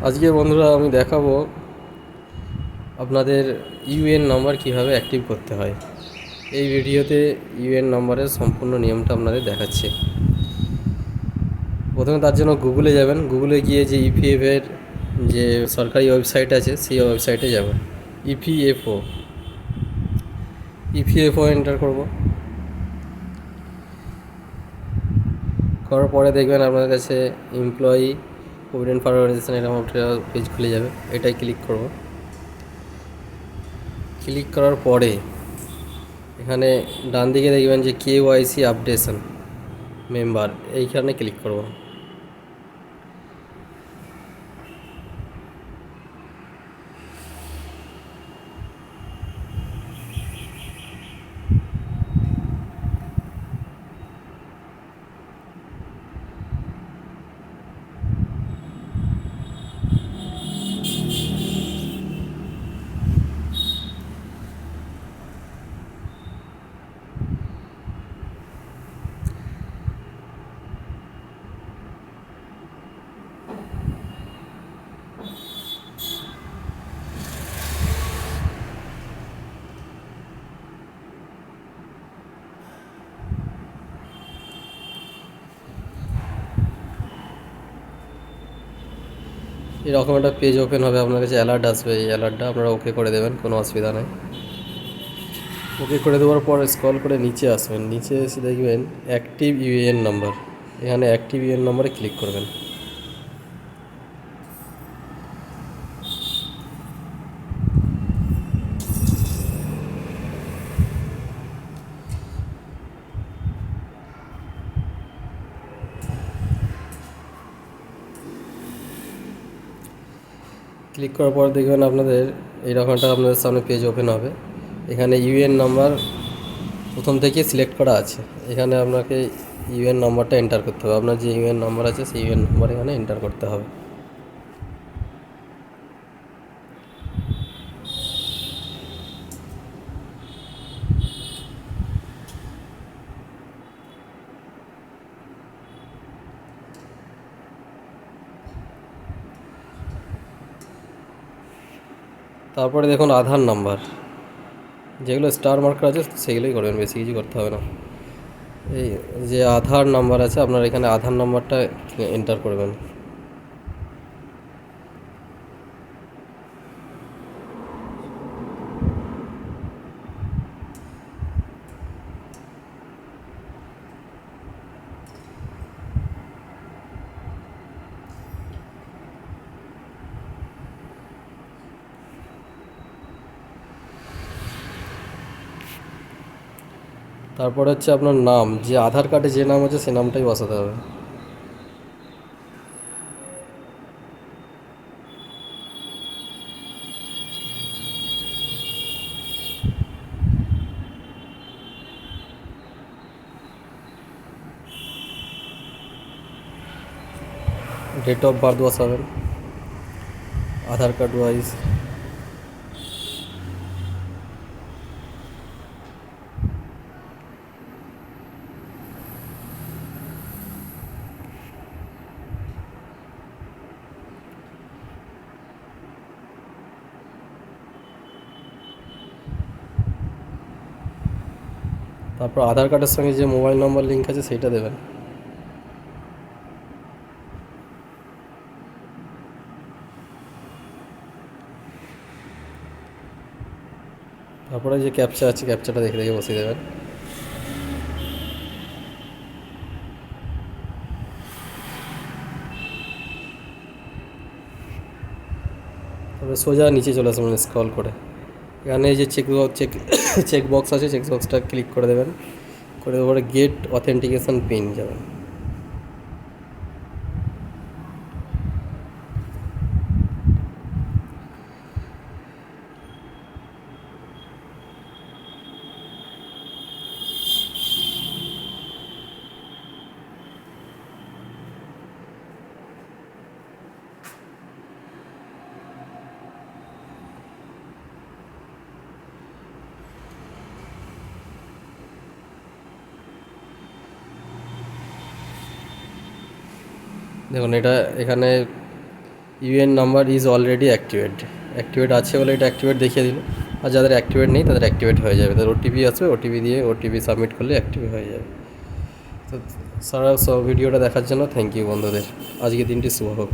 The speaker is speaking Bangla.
আজকে বন্ধুরা আমি দেখাবো আপনাদের ইউএন নাম্বার কিভাবে অ্যাক্টিভ করতে হয়। এই ভিডিওতে ইউএন নাম্বারের সম্পূর্ণ নিয়মটা আপনাদের দেখাচ্ছি। প্রথমে তার জন্য গুগলে যাবেন। গুগলে গিয়ে যে ইপিএফ এর যে সরকারি ওয়েবসাইট আছে সেই ওয়েবসাইটে যাবেন। ইপিএফও ইপিএফও এন্টার করব। করার পরে দেখবেন আপনাদের কাছে এমপ্লয়ি প্রভিডেন্ট ফান্ড অর্গানাইজেশন এরকম একটা পেজ খুলে যাবে। এটাই ক্লিক করব। ক্লিক করার পরে এখানে ডান দিকে দেখবেন যে কেওয়াইসি আপডেশন মেম্বার, এইখানে ক্লিক করব। এরকম একটা পেজ ওপেন হবে, আপনার কাছে অ্যালার্ট আসবে। এই অ্যালার্টটা আপনারা ওকে করে দেবেন, কোনো অসুবিধা নেই। ওকে করে দেওয়ার পর স্ক্রল করে নিচে আসবেন। নিচে এসে দেখবেন অ্যাক্টিভ ইউএএন নাম্বার। এখানে অ্যাক্টিভ ইউএএন নাম্বারে ক্লিক করবেন। ক্লিক করার পর দেখবেন আপনাদের এইরকমটা আপনাদের সামনে পেজ ওপেন হবে। এখানে ইউএন নাম্বার প্রথম থেকে সিলেক্ট করা আছে। এখানে আপনাকে ইউএন নাম্বারটা এন্টার করতে হবে। আপনার যে ইউএন নাম্বার আছে সেই ইউএন নাম্বার এখানে এন্টার করতে হবে। তারপরে দেখুন আধার নাম্বার, যেগুলো স্টার মার্কার আছে সেগুলোই করবেন, বেশি কিছু করতে হবে না। এই যে আধার নাম্বার আছে আপনার এখানে আধার নাম্বারটা এন্টার করবেন। তারপরে হচ্ছে আপনার নাম, যে আধার কার্ডে যে নাম আছে সে নামটাই বসাতে হবে। ডেট অফ বার্থ বসাবেন আধার কার্ড ওয়াইজ। তারপর আধার কার্ডের সঙ্গে যে মোবাইল নম্বর লিঙ্ক আছে সেইটা দেবেন। তারপরে যে ক্যাপচা আছে ক্যাপচাটা দেখে দেখে বসিয়ে দেবেন। তারপরে সোজা নিচে চলে আসবেন স্ক্রল করে। এখানে এই যে চেক বক্স আছে, চেক বক্সটা ক্লিক করে দেবেন। করে দেওয়ার পরে গেট অথেন্টিকেশন পিন যাবেন। দেখুন এটা এখানে UN number is already activate আছে বলে এটা অ্যাক্টিভেট দেখিয়ে দিল। আর যাদের অ্যাক্টিভেট নেই তাদের অ্যাক্টিভেট হয়ে যাবে, তাদের ওটিপি আসবে, ওটিপি দিয়ে ওটিপি সাবমিট করলে অ্যাক্টিভ হয়ে যাবে। তো সারা ভিডিওটা দেখার জন্য থ্যাংক ইউ বন্ধুদের, আজকে দিনটি শুভ হোক।